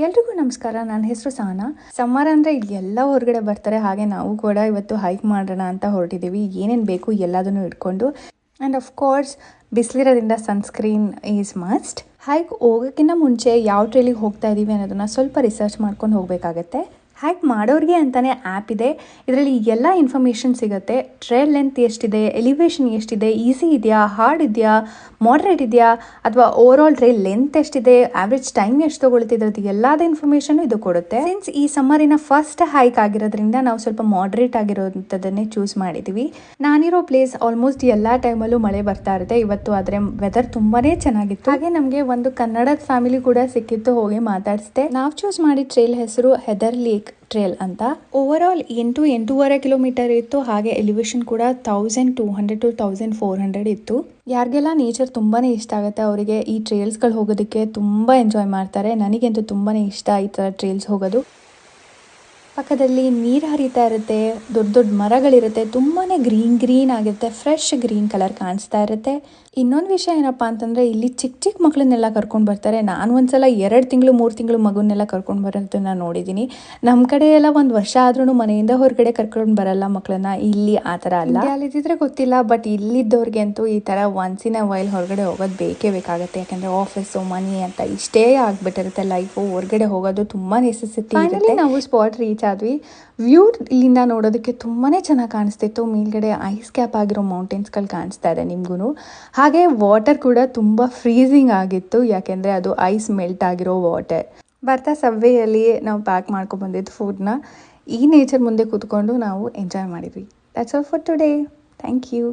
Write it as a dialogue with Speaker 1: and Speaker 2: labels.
Speaker 1: ಎಲ್ರಿಗೂ ನಮಸ್ಕಾರ. ನನ್ನ ಹೆಸರು ಸಹನಾ. ಸಮ್ಮರ್ ಅಂದರೆ ಎಲ್ಲ ಹೊರಗಡೆ ಬರ್ತಾರೆ, ಹಾಗೆ ನಾವು ಕೂಡ ಇವತ್ತು ಹೈಕ್ ಮಾಡೋಣ ಅಂತ ಹೊರಟಿದ್ದೀವಿ. ಏನೇನು ಬೇಕು ಎಲ್ಲದನ್ನು ಇಟ್ಕೊಂಡು. ಆ್ಯಂಡ್ ಆಫ್ ಕೋರ್ಸ್ ಬಿಸಿಲಿರೋದ್ರಿಂದ ಸನ್ಸ್ಕ್ರೀನ್ ಈಸ್ ಮಸ್ಟ್. ಹೈಕ್ ಹೋಗೋಕ್ಕಿಂತ ಮುಂಚೆ ಯಾವ ಟ್ರೇಲಿಗೆ ಹೋಗ್ತಾ ಇದ್ದೀವಿ ಅನ್ನೋದನ್ನು ಸ್ವಲ್ಪ ರಿಸರ್ಚ್ ಮಾಡ್ಕೊಂಡು ಹೋಗಬೇಕಾಗತ್ತೆ. ಹೈಕ್ ಮಾಡೋರಿಗೆ ಅಂತಲೇ ಆ್ಯಪ್ ಇದೆ. ಇದರಲ್ಲಿ ಎಲ್ಲ ಇನ್ಫಾರ್ಮೇಷನ್ ಸಿಗುತ್ತೆ. ಟ್ರೇಲ್ ಲೆಂತ್ ಎಷ್ಟಿದೆ, ಎಲಿವೇಶನ್ ಎಷ್ಟಿದೆ, ಈಸಿ ಇದೆಯಾ, ಹಾರ್ಡ್ ಇದೆಯಾ, ಮಾಡ್ರೇಟ್ ಇದೆಯಾ, ಅಥವಾ ಓವರ್ ಆಲ್ ಟ್ರೇಲ್ ಲೆಂತ್ ಎಷ್ಟಿದೆ, ಆವ್ರೇಜ್ ಟೈಮ್ ಎಷ್ಟು ತೊಗೊಳ್ತಿದ್ರದ್ದು ಎಲ್ಲದ ಇನ್ಫಾರ್ಮೇಷನ್ ಇದು ಕೊಡುತ್ತೆ. ಸಿನ್ಸ್ ಈ ಸಮ್ಮರಿನ ಫಸ್ಟ್ ಹೈಕ್ ಆಗಿರೋದ್ರಿಂದ ನಾವು ಸ್ವಲ್ಪ ಮಾಡ್ರೇಟ್ ಆಗಿರೋಂಥದ್ದನ್ನೇ ಚೂಸ್ ಮಾಡಿದ್ದೀವಿ. ನಾನಿರೋ ಪ್ಲೇಸ್ ಆಲ್ಮೋಸ್ಟ್ ಎಲ್ಲ ಟೈಮಲ್ಲೂ ಮಳೆ ಬರ್ತಾ ಇರುತ್ತೆ. ಇವತ್ತು ಆದರೆ ವೆದರ್ ತುಂಬಾ ಚೆನ್ನಾಗಿತ್ತು. ಹಾಗೆ ನಮಗೆ ಒಂದು ಕನ್ನಡದ ಫ್ಯಾಮಿಲಿ ಕೂಡ ಸಿಕ್ಕಿತ್ತು, ಹೋಗಿ ಮಾತಾಡಿಸಿದೆ. ನಾವು ಚೂಸ್ ಮಾಡಿದ ಟ್ರೇಲ್ ಹೆಸರು ಹೆದರ್ ಲೇಕ್ ಟ್ರೇಲ್ ಅಂತ. ಓವರ್ ಆಲ್ 8.5 ಕಿಲೋಮೀಟರ್ ಇತ್ತು. ಹಾಗೆ ಎಲಿವೇಶನ್ ಕೂಡ 1200 to 1400 ಇತ್ತು. ಯಾರಿಗೆಲ್ಲ ನೇಚರ್ ತುಂಬಾ ಇಷ್ಟ ಆಗುತ್ತೆ ಅವರಿಗೆ ಈ ಟ್ರೇಲ್ಸ್ಗಳು ಹೋಗೋದಕ್ಕೆ ತುಂಬ ಎಂಜಾಯ್ ಮಾಡ್ತಾರೆ. ನನಗಂತೂ ತುಂಬಾ ಇಷ್ಟ ಈ ಥರ ಟ್ರೇಲ್ಸ್ ಹೋಗೋದು. ಪಕ್ಕದಲ್ಲಿ ನೀರು ಹರಿತಾ ಇರುತ್ತೆ, ದೊಡ್ಡ ದೊಡ್ಡ ಮರಗಳಿರುತ್ತೆ, ತುಂಬಾ ಗ್ರೀನ್ ಆಗಿರುತ್ತೆ, ಫ್ರೆಶ್ ಗ್ರೀನ್ ಕಲರ್ ಕಾಣಿಸ್ತಾ ಇರುತ್ತೆ. ಇನ್ನೊಂದು ವಿಷಯ ಏನಪ್ಪ ಅಂತಂದರೆ ಇಲ್ಲಿ ಚಿಕ್ಕ ಮಕ್ಕಳನ್ನೆಲ್ಲ ಕರ್ಕೊಂಡು ಬರ್ತಾರೆ. ನಾನು ಒಂದ್ಸಲ 2 ತಿಂಗಳು 3 ತಿಂಗಳು ಮಗುನೆಲ್ಲ ಕರ್ಕೊಂಡು ಬರೋದನ್ನ ನೋಡಿದ್ದೀನಿ. ನಮ್ಮ ಕಡೆ ಎಲ್ಲ 1 ವರ್ಷ ಆದ್ರೂ ಮನೆಯಿಂದ ಹೊರಗಡೆ ಕರ್ಕೊಂಡು ಬರಲ್ಲ ಮಕ್ಕಳನ್ನ. ಇಲ್ಲಿ ಆ ಥರ ಅಲ್ಲ. ಅಲ್ಲಿದ್ದರೆ ಗೊತ್ತಿಲ್ಲ, ಬಟ್ ಇಲ್ಲಿದ್ದವ್ರಿಗೆ ಅಂತೂ ಈ ಥರ ಒನ್ಸ್ ಇನ್ ಅ ವೈಲ್ ಹೊರಗಡೆ ಹೋಗೋದು ಬೇಕೇ ಬೇಕಾಗುತ್ತೆ. ಯಾಕಂದರೆ ಆಫೀಸು ಮನಿ ಅಂತ ಇಷ್ಟೇ ಆಗಿಬಿಟ್ಟಿರುತ್ತೆ ಲೈಫು. ಹೊರಗಡೆ ಹೋಗೋದು ತುಂಬ ನೆಸೆಸಿಟಿ ಇರುತ್ತೆ. ನಾವು ಸ್ಪಾಟ್ ರೀಚ್ ಆದ್ವಿ. ವ್ಯೂ ಇಲ್ಲಿಂದ ನೋಡೋದಕ್ಕೆ ತುಂಬಾ ಚೆನ್ನಾಗಿ ಕಾಣಿಸ್ತಿತ್ತು. ಮೇಲ್ಗಡೆ ಐಸ್ ಕ್ಯಾಪ್ ಆಗಿರೋ ಮೌಂಟೇನ್ಸ್ಗಳು ಕಾಣಿಸ್ತಾ ಇದೆ ನಿಮಗೂ. ಹಾಗೆ ವಾಟರ್ ಕೂಡ ತುಂಬ ಫ್ರೀಸಿಂಗ್ ಆಗಿತ್ತು, ಯಾಕೆಂದರೆ ಅದು ಐಸ್ ಮೆಲ್ಟ್ ಆಗಿರೋ ವಾಟರ್. ಬರ್ತಾ ಸಬ್ವೇಯಲ್ಲಿ ನಾವು ಪ್ಯಾಕ್ ಮಾಡ್ಕೊಂಡು ಬಂದಿದ್ದು ಫುಡ್ನ ಈ ನೇಚರ್ ಮುಂದೆ ಕೂತ್ಕೊಂಡು ನಾವು ಎಂಜಾಯ್ ಮಾಡಿದ್ವಿ. That's all for today. Thank you.